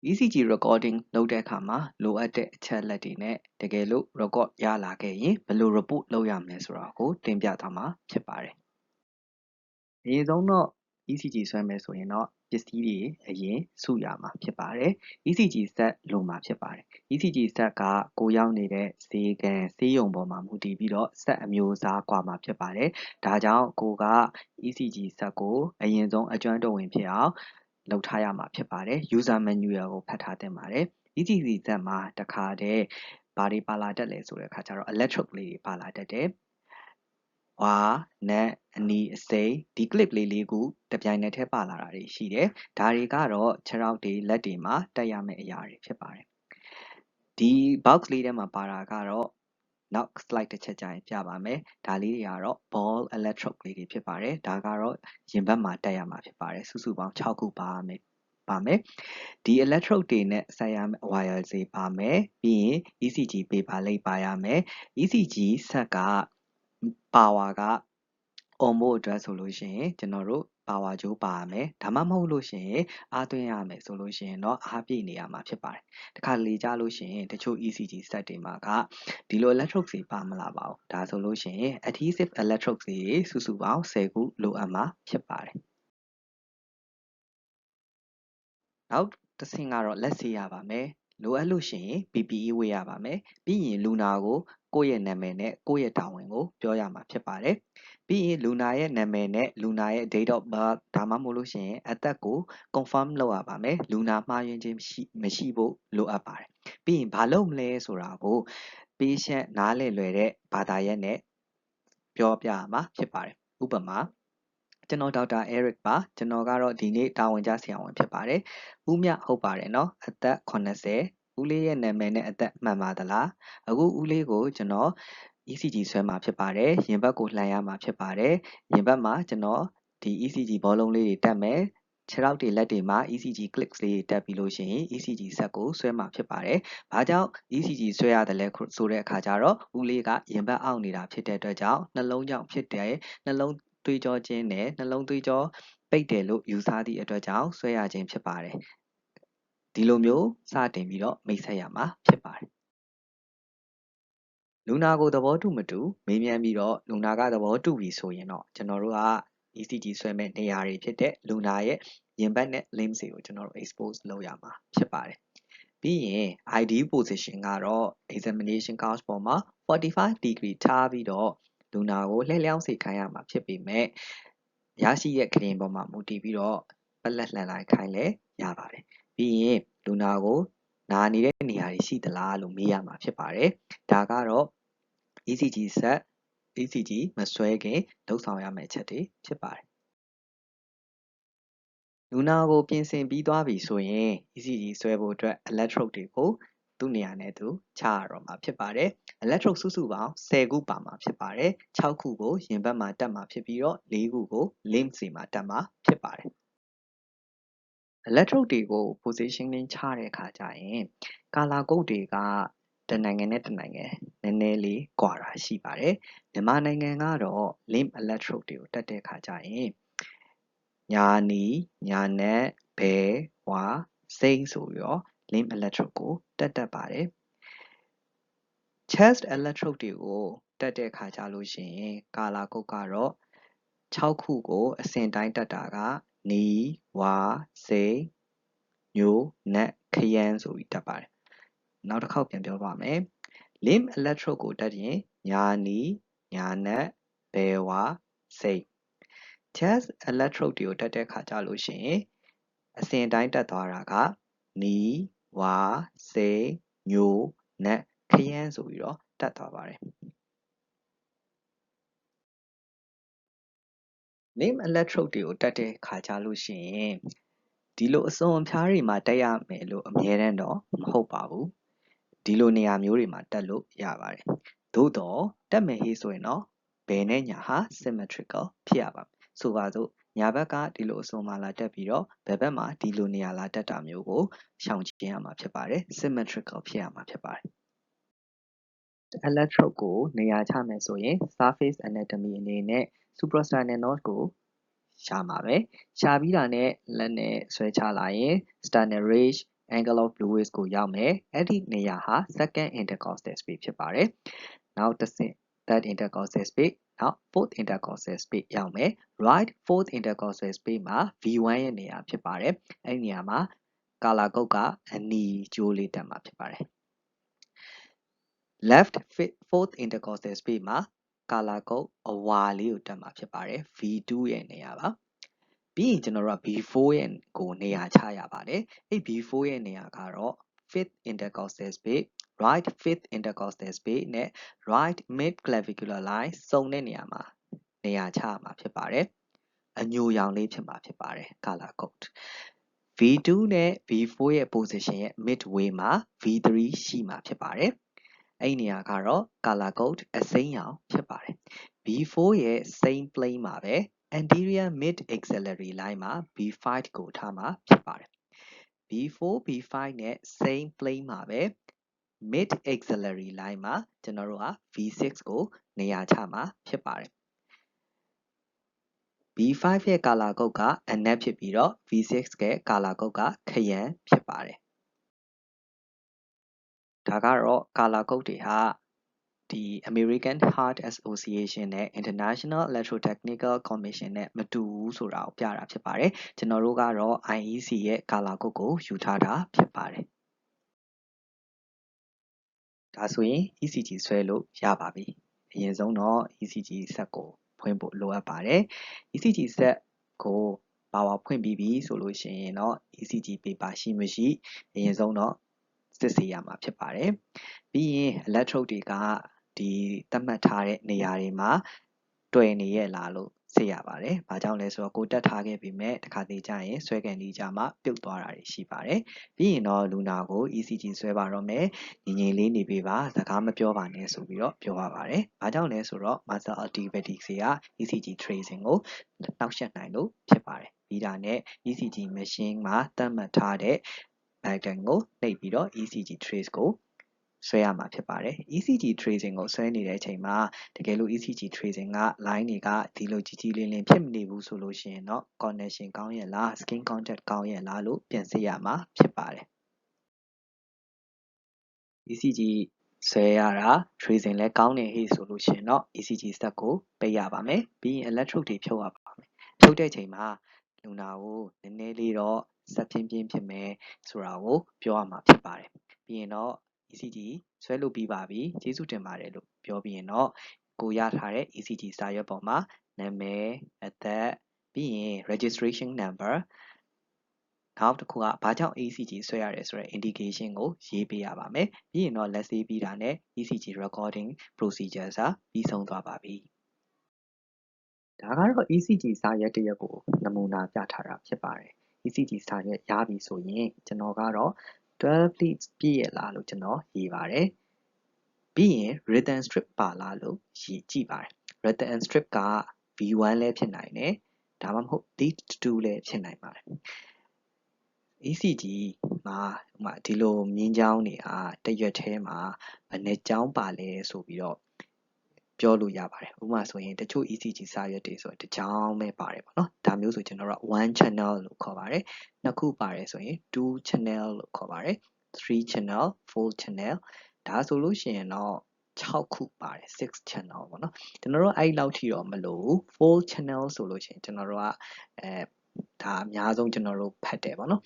ECG recording လုပ်တဲ့အခါမှာလိုအပ်တဲ့အချက်လက်တွေနဲ့တကယ်လို့ record ရလာခဲ့ရင်ဘယ်လို report လုပ်ရမလဲဆိုတာကိုတင်ပြသွားမှာဖြစ်ပါတယ်။အရင်ဆုံးတော့ ECG ဆွဲမယ်ဆိုရင်တော့ပစ္စည်းတွေအရင်စုရမှာဖြစ်ပါတယ်။ ECG set လိုမှာဖြစ်ပါတယ်။ ECG set ကကိုရောက်နေတဲ့ဆေးကန်ဆေးရုံပေါ်မှာမူတည်ပြီးတော့ set အမျိုးအစားကွာမှာဖြစ်ပါတယ်။ဒါကြောင့်ကိုက ECG set ကိုအရင်ဆုံးအကျွမ်းတဝင်ဖြစ်အောင်လုပ်ထားရမှာဖြစ်ပါတယ်။ user manual ကိုဖတ်ထားသင့်ပါတယ်။ ECG set မှာတခါတည်းဘာတွေပါလာတတ်လဲဆိုတဲ့အခါကျတော့ electrode လေးတွေပါလာတတ်တယ်။ဝါနက်အနီအစိမ်းဒီ clip လေးခုတပြိုင်နက်တည်းပါလာတာတွေရှိတယ်။ဒါတွေကတော့ခြေထောက်တွေလက်တွေမှာတက်ရမယ့်အရာတွေဖြစ်ပါတယ်။ဒီ box လေးထဲမှာပါတာကတော့နောက် slide တစ်ချက်ကြာရင်ပြပါမယ်။ဒါလေးတွေကတော့ ball electrode လေးတွေဖြစ်ပါတယ်။ဒါကတော့ရင်ဘတ်မှာတက်ရမှာဖြစ်ပါတယ်။စုစုပေါင်း6ခုပါမယ်။ဒီ electrode တွေနဲ့ဆက်ရမယ့် wire တွေပါမယ်။ပြီးရင် ECG paper လေးပါရမယ်။ ECG set က power က on ဖို့အတွက်ဆိုလို့ရှိရင်ကျွန်တော်တို့ power ကြိုးပါရမယ်။ဒါမှမဟုတ်လို့ရှိရင်အားသွင်းရမယ်ဆိုလို့ရှိရင်တော့အားပြည့်နေရမှာဖြစ်ပါတယ်။တခါလေကြလို့ရှိရင်တချို့ ECG set တွေမှာကဒီလို electrode တွေပါမလာပါဘူး။ဒါဆိုလို့ရှိရင် adhesive electrode တွေစုစုပေါင်း10ခုလိုအပ်မှာဖြစ်ပါတယ်။နောက်တစ်ဆင့်ကတော့လက်ဆေးရပါမယ်။လိုအပ်လို့ရှိရင် PPE ဝတ်ရပါမယ်။ပြီးရင်လူနာကိုကိုယ့်ရဲ့နာမည်နဲ့ကိုယ့်ရဲ့တာဝန်ကိုပြောရမှာဖြစ်ပါတယ်။ပြီးရင်လူနာရဲ့နာမည်နဲ့လူနာရဲ့ date of birth ဒါမှမဟုတ်လို့ရှိရင်အသက်ကို confirm လုပ်ရပါမယ်။လူနာမှားယွင်းခြင်းမရှိဖို့လိုအပ်ပါတယ်။ပြီးရင်ဘာလုပ်မလဲဆိုတာကို patient နားလည်လွယ်တဲ့ဘာသာရပ်နဲ့ပြောပြရမှာဖြစ်ပါတယ်။ဥပမာကျွန်တော်ဒေါက်တာ Eric ပါကျွန်တော်ကတော့ဒီနေ့တာဝန်ကျဆရာဝန်ဖြစ်ပါတယ်။ဦးမြဟုတ်ပါတယ်နော်အသက်80ဦးလေးရဲ့နာမည်နဲ့အသက်မှန်ပါသလားအခုဦးလေးကိုကျွန်တော် ECG ဆွဲမှာဖြစ်ပါတယ်ရင်ဘတ်ကိုလှန်ရမှာဖြစ်ပါတယ်ရင်ဘတ်မှာကျွန်တော်ဒီ ECG ဘောလုံးလေးတွေတက်မယ်ခြေထောက်တွေလက်တွေမှာ ECG clicks လေးတွေတက်ပြီးလို့ရှိရင် ECG set ကိုဆွဲမှာဖြစ်ပါတယ်။ဘာကြောင့် ECG ဆွဲရတယ်လဲဆိုတဲ့အခါကျတော့ဦးလေးကရင်ဘတ်အောင့်နေတာဖြစ်တဲ့အတွက်ကြောင့်နှလုံးကြောင့်ဖြစ်တဲ့နှလုံးသွေးကြောခြင်းနဲ့နှလုံးသွေးကြောပိတ်တယ်လို့ယူဆသည့်အတွက်ကြောင့်ဆွဲရခြင်းဖြစ်ပါတယ်။ဒီလိုမျိုးစတင်ပြီးတော့မိတ်ဆက်ရမှာဖြစ်ပါတယ်။လူနာကိုသဘောတူမတူမေးမြန်းပြီးတော့လူနာကသဘောတူပြီဆိုရင်တော့ကျွန်တော်တို့က ECG ဆွဲမဲ့နေရာတွေဖြစ်တဲ့လူနာရဲ့ရင်ဘတ်နဲ့ limbs တွေကိုကျွန်တော်တို့ expose လုပ်ရမှာဖြစ်ပါတယ်။ပြီးရင် ideal position ကတော့ examination couch ပေါ်မှာ45 degree ထားပြီးတော့လူနာကိုလှည့်လျောင်းစေခိုင်းရမှာဖြစ်ပေမဲ့ရရှိတဲ့ခရင်ပေါ်မှာမူတည်ပြီးတော့ပလက်လှန်လိုက်ခိုင်းလဲရပါတယ်။ပြီးရင်လူနာကိုနာနေတဲ့နေရာတွေရှိသလားလို့မေးရမှာဖြစ်ပါတယ်။ဒါကတော့ ECG set ECG မဆွဲခင်လှုပ်ဆောင်ရမယ့်အချက်တွေဖြစ်ပါတယ်။လူနာကိုပြင်ဆင်ပြီးသွားပြီဆိုရင် ECG ဆွဲဖို့အတွက် electrode တွေကိုသူ့နေရာနဲ့သူချရတော့မှာဖြစ်ပါတယ်။ electrode စုစုပေါင်း10ခုပါမှာဖြစ်ပါတယ်။6ခုကိုရင်ဘတ်မှာတက်မှာဖြစ်ပြီးတော့4ခုကို limbs တွေမှာတက်မှာဖြစ်ပါတယ်။ electrode တွေကို positioning ချတဲ့အခါကျရင် color code တွေကတနိုင်ငံနဲ့တနိုင်ငံနည်းနည်းလေးကွာတာရှိပါတယ်။မြန်မာနိုင်ငံကတော့ limb electrode တွေကိုတက်တဲ့အခါကျရင်ညာနီညာနက်ဘဲဝါစိမ့်ဆိုပြီးတော့ limb electrode ကိုတက်ပါတယ်။ chest electrode တွေကိုတက်တဲ့အခါကျလို့ရှိရင် color code ကတော့6ခုကိုအဆင့်တိုင်းတက်တာကနီဝါစိမ့်ညိုနက်ခရမ်းဆိုပြီးတက်ပါတယ်။နောက်တစ်ခေါက်ပြန်ပြောပါမယ် limb electrode ကိုတက်ရင်ညာနီညာနက်ဘဲဝါစိမ့် chest electrode တွေကိုတက်တဲ့အခါကျလို့ရှိရင်အစဉ်တိုင်းတက်သွားတာကနီဝါစိမ့်ညိုနက်ခရမ်းဆိုပြီးတော့တက်သွားပါတယ်။ limb electrode တွေကိုတက်တဲ့အခါကျလို့ရှိရင်ဒီလိုအစွန်အဖျားတွေမှာတက်ရမယ်လို့အမြဲတမ်းတော့မဟုတ်ပါဘူး။ဒီလိုနေရာမျိုးတွေမှာတက်လို့ရပါတယ်။သို့တော့တက်မယ်ဟေးဆိုရင်တော့ဘယ်နဲ့ညာဟာ symmetrical ဖြစ်ရပါမယ်။ဆိုပါစို့ညာဘက်ကဒီလိုအစွန်မှာလာတက်ပြီးတော့ဘယ်ဘက်မှာဒီလိုနေရာလာတက်တာမျိုးကိုရှောင်ကျဉ်ရမှာဖြစ်ပါတယ်။ symmetrical ဖြစ်ရမှာဖြစ်ပါတယ်။ electrode ကိုနေရာချမယ်ဆိုရင် surface anatomy အနေနဲ့ suprasternal node ကိုရှာမှာပဲရှာပြီးတာနဲ့လက်နဲ့ဆွဲချလိုက်ရင် sternal ridge angle of Lewis ကိုရောက်မယ်အဲ့ဒီနေရာဟာ second intercostal space ဖြစ်ပါတယ်နောက်တစ်ဆင့် third intercostal space နောက် fourth intercostal space ရောက်မယ် right fourth intercostal space မှာ V1 ရဲ့နေရာဖြစ်ပါတယ်အဲ့ဒီနေရာမှာကာလာကုတ်ကအနီကျိုးလေးတက်မှာဖြစ်ပါတယ် left fourth intercostal space မှာကာလာကုတ်အဝါလေးကိုတက်မှာဖြစ်ပါတယ် V2 ရဲ့နေရာပါပြီးရင်ကျွန်တော်တို့က B4 ရဲ့ကိုနေရာချရပါတယ်အဲ့ B4 ရဲ့နေရာကတော့ fifth intercostal space right fifth intercostal space နဲ့ right mid clavicular line စုံတဲ့နေရာမှာနေရာချရမှာဖြစ်ပါတယ်အညိုရောင်လေးဖြစ်မှာဖြစ်ပါတယ် color code V2 နဲ့ V4 ရဲ့ position ရဲ့ midway မှာ V3 ရှိမှာဖြစ်ပါတယ်အဲ့ဒီနေရာကတော့ color code အစိမ်းရောင်ဖြစ်ပါတယ် B4 ရဲ့ same plane မှာပဲ anterior mid axillary line မှာ B5 ကိုထားမှာဖြစ်ပါတယ် B4 B5 နဲ့ same plane မှာပဲ mid axillary line မှာကျွန်တော်တို့က V6 ကိုနေရာချမှာဖြစ်ပါတယ် B5 ရဲ့ color code ကအနက်ဖြစ်ပြီးတော့ V6 ရဲ့ color code ကခရမ်းဖြစ်ပါတယ်ဒါကတော့ color code တွေဟာဒီ American Heart Association နဲ့ International Electrotechnical Commission နဲ့မတူဘူးဆိုတာကိုပြတာဖြစ်ပါတယ်ကျွန်တော်တို့ကတော့ IEC ရဲ့ color code ကိုယူထားတာဖြစ်ပါတယ်ဒါဆိုရင် ECG ဆွဲလို့ရပါပြီအရင်ဆုံးတော့ ECG ဆက်ကိုဖွင့်ဖို့လိုအပ်ပါတယ် ECG ဆက်ကိုပါဝါဖွင့်ပြီးပြီဆိုလို့ရှိရင်တော့ ECG paper ရှိမရှိအရင်ဆုံးတော့စစ်ဆေးရမှာဖြစ်ပါတယ်ပြီးရင် electrode တွေကဒီသတ်မှတ်ထားတဲ့နေရာတွေမှာတွေ့နေရလားလို့စစ်ရပါတယ်။ဘာကြောင့်လဲဆိုတော့ကိုတက်ထားခဲ့ပြီမဲ့တစ်ခါတလေကြာရင်ဆွဲကန်ဒီကြမှာပြုတ်သွားတာတွေရှိပါတယ်။ပြီးရင်တော့လူနာကို ECG ဆွဲပါတော့မယ်။ငြိမ်ငြိမ်လေးနေပေးပါစကားမပြောပါနဲ့ဆိုပြီးတော့ပြောရပါတယ်။ဘာကြောင့်လဲဆိုတော့ muscle activity တွေက ECG tracing ကိုနှောက်ယှက်နိုင်လို့ဖြစ်ပါတယ်။ဒီဒါနဲ့ ECG machine မှာသတ်မှတ်ထားတဲ့ button ကိုနှိပ်ပြီးတော့ ECG trace ကိုဆွဲရမှာဖြစ်ပါတယ် ECG tracing ကိုဆွဲနေတဲ့အချိန်မှာတကယ်လို့ ECG tracing က line တွေကဒီလိုကြီးကြီးလင်းလင်းဖြစ်မနေဘူးဆိုလို့ရှိရင်တော့ connection ကောင်းရဲ့လား skin contact ကောင်းရဲ့လားလို့ပြန်စစ်ရမှာဖြစ်ပါတယ် ECG ဆွဲရတာ tracing လည်းကောင်းနေဟိဆိုလို့ရှိရင်တော့ ECG စက်ကိုပိတ်ရပါမယ်ပြီးရင် electrode တွေဖြုတ်ရပါမယ်ဖြုတ်တဲ့အချိန်မှာလူနာကိုနည်းနည်းလေးတော့စက်ပြင်းပြင်းဖြစ်မယ်ဆိုတာကိုပြောရမှာဖြစ်ပါတယ်ပြီးရင်တော့ ECG ဆွဲလို့ပြီးပါပြီကျေးဇူးတင်ပါတယ်လို့ပြောပြီးရင်တော့ကိုရထားတဲ့ ECG စာရွက်ပေါ်မှာနာမည်အသက်ပြီးရင် registration number နောက်တစ်ခုကဘာကြောင့် ECG ဆွဲရတယ်ဆိုတဲ့ indication ကိုရေးပေးရပါမယ်ပြီးရင်တော့လက်ဆေးပြီးတာနဲ့ ECG recording procedure စာပြီးဆုံးသွားပါပြီဒါကတော့ ECG စာရွက်တစ်ရက်ကိုနမူနာပြထားတာဖြစ်ပါတယ် ECG စာရွက်ရပြီဆိုရင်ကျွန်တော်ကတော့12 leads ပြည့်ရလားလို့ကျွန်တော်ရေးပါတယ်ပြီးရင် rhythm strip ပါလားလို့ရေးကြည့်ပါတယ် rhythm strip က V1 လည်းဖြစ်နိုင်တယ်ဒါမှမဟုတ် lead 2လည်းဖြစ်နိုင်ပါတယ် ECG မှာဒီလိုမြင်းချောင်းတွေဟာတရွက်ထဲမှာဘယ်နှချောင်းပါလဲဆိုပြီးတော့ပြောလို့ရပါတယ်ဥပမာဆိုရင်တချို့ ECG စာရွက်တွေဆိုတစ်ချောင်းပဲပါတယ်ပေါ့နော်ဒါမျိုးဆိုကျွန်တော်တို့1 channel လို့ခေါ်ပါတယ်နှစ်ခုပါတယ်ဆိုရင်2 channel လို့ခေါ်ပါတယ်3 channel 4 channel ဒါဆိုလို့ရှိရင်တော့6ခုပါတယ်6 channel ပေါ့နော်ကျွန်တော်တို့အဲ့လောက်ထိတော့မလိုဘူး4 channel ဆိုလို့ရှိရင်ကျွန်တော်တို့ကဒါအများဆုံးကျွန်တော်တို့ဖတ်တယ်ပေါ့နော်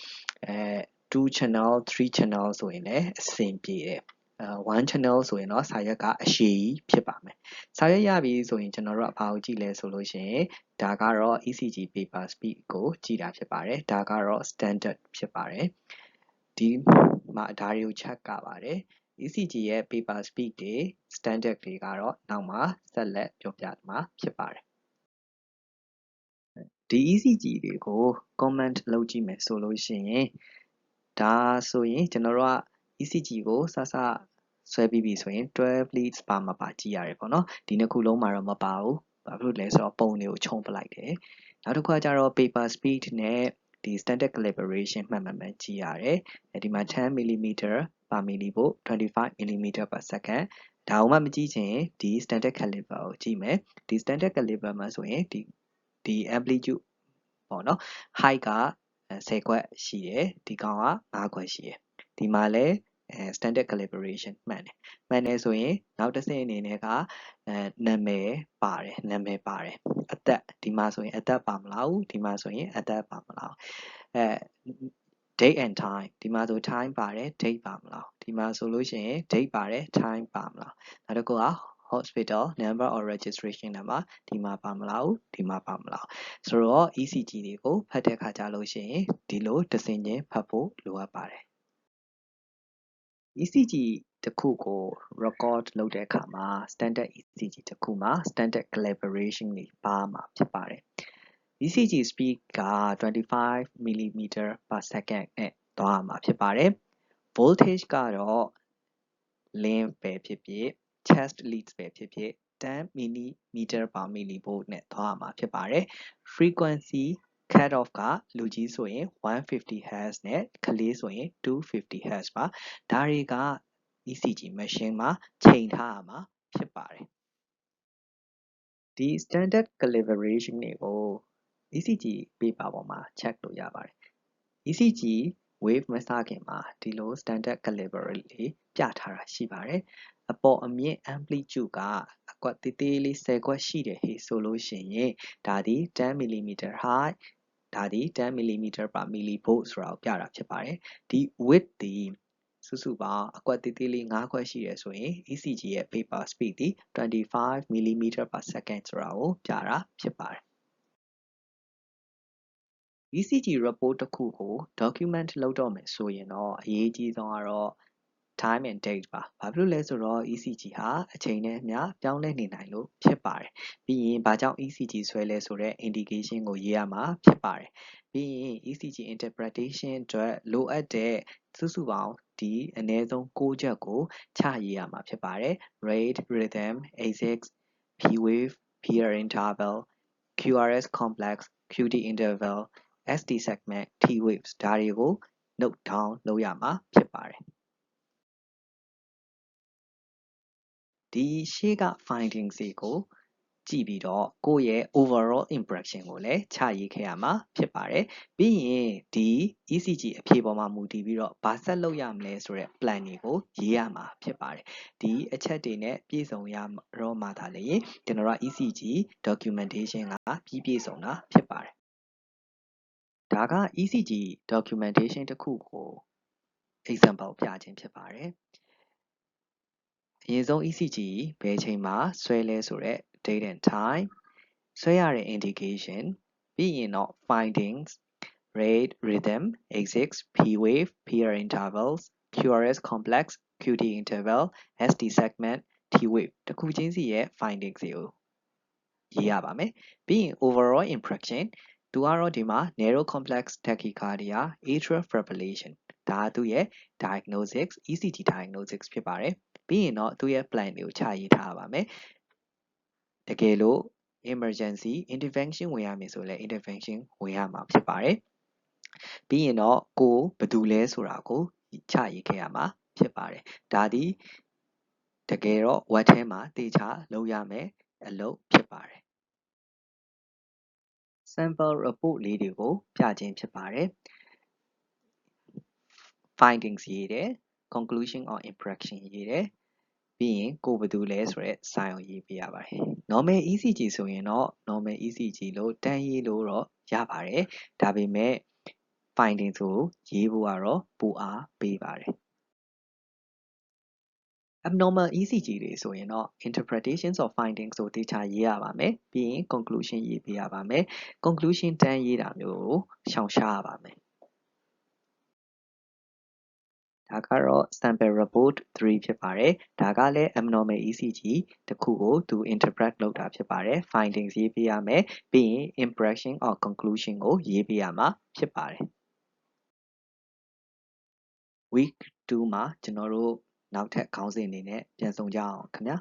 2 channel 3 channel ဆိုရင်လည်းအဆင်ပြေတယ်1 channel ဆိုရင်တော့စာရွက်ကအရှည်ကြီးဖြစ်ပါမယ်စာရွက်ရပြီဆိုရင်ကျွန်တော်တို့ကဘာကိုကြည့်လဲဆိုလို့ရှိရင်ဒါကတော့ ECG paper speed ကိုကြည့်တာဖြစ်ပါတယ်ဒါကတော့ standard ဖြစ်ပါတယ်ဒီမှာဒါတွေကို check ကပါတယ် ECG ရဲ့ paper speed တွေ standard တွေကတော့နောက်မှာဆက်လက်ပြောပြမှာဖြစ်ပါတယ်ဒီ ECG တွေကို comment လုပ်ကြည့်မယ်ဆိုလို့ရှိရင်ဒါဆိုရင်ကျွန်တော်တို့က ECG ကိုစဆွဲပြီးပြီဆိုရင်12 leads ပါမပါကြည့်ရတယ်ပေါ့နော်ဒီနှစ်ခုလုံးမှာတော့မပါဘူးဘာဖြစ်လို့လဲဆိုတော့ပုံတွေကိုခြုံပလိုက်တယ်နောက်တစ်ခါကျတော့ paper speed နဲ့ဒီ standard calibration မှန်မှန်ကြည့်ရတယ်ဒီမှာ10 mm per millivolt 25 mm per second ဒါမှမကြည့်ချင်ဒီ standard caliber ကိုကြည့်မယ်ဒီ standard caliber မှာဆိုရင်ဒီ amplitude ပေါ့နော် height က 10ခွက်ရှိတယ်ဒီကောင်က5ခွက်ရှိတယ်ဒီမှာလဲstandard calibration မှန်တယ်ဆိုရင်နောက်တစ်ဆင့်အနေနဲ့ကနာမည်ပါတယ်အသက်ဒီမှာဆိုရင်အသက်ပါမလားဒီမှာဆိုရင်အသက်ပါမလားdate and time ဒီမှာဆို time ပါတယ် date ပါမလားဒီမှာဆိုလို့ရှိရင် date ပါတယ် time ပါမလားနောက်တစ်ခုက hospital number or registration number ဒီမှာပါမလားဒီမှာပါမလားဆိုတော့ ECG တွေကိုဖတ်တဲ့အခါကြလို့ရှိရင်ဒီလိုတစ်ဆင့်ချင်းဖတ်ဖို့လိုအပ်ပါတယ် ECG တစ်ခုကို record လုပ်တဲ့အခါမှာ standard ECG တစ်ခုမှာ standard calibration တွေပါမှာဖြစ်ပါတယ် ECG speed က25 mm per second နဲ့သွားမှာဖြစ်ပါတယ် voltage ကတော့ length ပဲဖြစ်ဖြစ် chest leads ပဲဖြစ်ဖြစ်10 mm per millivolt နဲ့သွားမှာဖြစ်ပါတယ် frequency cut off ကလူကြီးဆိုရင်150 Hz နဲ့ကလေးဆိုရင်250 Hz ပါဒါတွေက ECG machine မှာချိန်ထားရမှာဖြစ်ပါတယ်ဒီ standard calibration တွေကို ECG paper ပေါ်မှာ check လို့ရပါတယ် ECG wave မစခင်မှာဒီလို standard calibration တွေပြထားတာရှိပါတယ်အပေါ်အမြင့် amplitude ကအကွက်သေးသေးလေး10ကွက်ရှိတယ်ဟေ့ဆိုလို့ရှိရင်ဒါဒီ10 mm high ဒါဒီ10 mm per millivolt ဆိုတာကိုပြတာဖြစ်ပါတယ်ဒီ width ဒီစုစုပေါင်းအကွက်သေးသေးလေး5ကွက်ရှိတယ်ဆိုရင် ECG ရဲ့ paper speed ဒီ25 mm per second ဆိုတာကိုပြတာဖြစ်ပါတယ် ECG report တစ်ခုကို document လုပ်တော့မယ်ဆိုရင်တော့အရေးကြီးဆုံးကတော့ time and date ပါဘာဖြစ်လို့လဲဆိုတော့ ECG ဟာအချိန်နဲ့အမျှပြောင်းလဲနေနိုင်လို့ဖြစ်ပါတယ်ပြီးရင်ဘာကြောင့် ECG ဆွဲလဲဆိုတဲ့ indication ကိုရေးရမှာဖြစ်ပါတယ်ပြီးရင် ECG interpretation အတွက်လိုအပ်တဲ့စုစုပေါင်းဒီအနည်းဆုံး6ချက်ကိုချရေးရမှာဖြစ်ပါတယ် rate rhythm ASIC P wave peer interval QRS complex QT interval SD segment T waves ဒါတွေကို note down လုပ်ရမှာဖြစ်ပါတယ်ဒီရှေ့က findings တွေကိုကြည့်ပြီးတော့ကိုယ့်ရဲ့ overall impression ကိုလည်းချရေးခဲ့ရမှာဖြစ်ပါတယ်ပြီးရင်ဒီ ECG အဖြေပေါ်မှာမူတည်ပြီးတော့ဘာဆက်လုပ်ရမလဲဆိုတဲ့ plan တွေကိုရေးရမှာဖြစ်ပါတယ်ဒီအချက်တွေနဲ့ပြည့်စုံရတော့မှသာလေကျွန်တော်တို့ ECG documentation ကပြည့်စုံတာဖြစ်ပါတယ်ဒါက ECG documentation တစ်ခုကို example ပြခြင်းဖြစ်ပါတယ်အရင်ဆုံး ECG ဘယ်ချိန်မှာဆွဲလဲဆိုတဲ့ date and time ဆွဲရတဲ့ indication ပြီးရင်တော့ findings rate rhythm ASIC P wave peer intervals QRS complex QT interval SD segment T wave တစ်ခုချင်းစီရဲ့ findings တွေကိုရေးရပါမယ်ပြီးရင် overall impression သူကတော့ဒီမှာ narrow complex tachycardia atrial fibrillation ဒါကသူ့ရဲ့ diagnosis ECG diagnosis ဖြစ်ပါတယ်ပြီးရင်တော့သူ့ရဲ့ plan တွေကိုချရေးထားပါမယ်တကယ်လို့ emergency intervention ဝင်ရမယ်ဆိုလည်း intervention ဝင်ရမှာဖြစ်ပါတယ်ပြီးရင်တော့ကိုဘယ်သူလဲဆိုတာကိုချရေးခဲ့ရမှာဖြစ်ပါတယ်ဒါဒီတကယ်တော့ web ထဲမှာတေချာလုပ်ရမယ်အလုပ်ဖြစ်ပါတယ် sample report လေးတွေကိုပြခြင်းဖြစ်ပါတယ် findings ရေးတယ် conclusion or impression ရေးတယ်ပြီးရင်ကိုဘယ်သူလဲဆိုတဲ့ sign ကိုရေးပေးရပါတယ် normal ECG ဆိုရင်တော့ normal ECG လို့တန်းရေးလို့တော့ရပါတယ်ဒါပေမဲ့ findings ကိုရေးဖို့ကတော့ပိုအားပေးပါတယ် abnormal ECG တွေဆိုရင်တော့ interpretations of findings ကိုတေချာရေးရပါမယ်ပြီးရင် conclusion ရေးပေးရပါမယ် conclusion တန်းရေးတာမျိုးကိုရှောင်ရှားရပါမယ်ဒါကတော့ sample report 3ဖြစ်ပါတယ်ဒါကလည်း abnormal ECG တစ်ခုကိုသူ interpret လုပ်တာဖြစ်ပါတယ် findings ရေးပေးရမယ်ပြီးရင် impression or conclusion ကိုရေးပေးရမှာဖြစ်ပါတယ် week 2မှာကျွန်တော်တို့နောက်ထပ်ခေါင်းစဉ်အနေနဲ့ပြန်ဆောင်ကြအောင်ခင်ဗျာ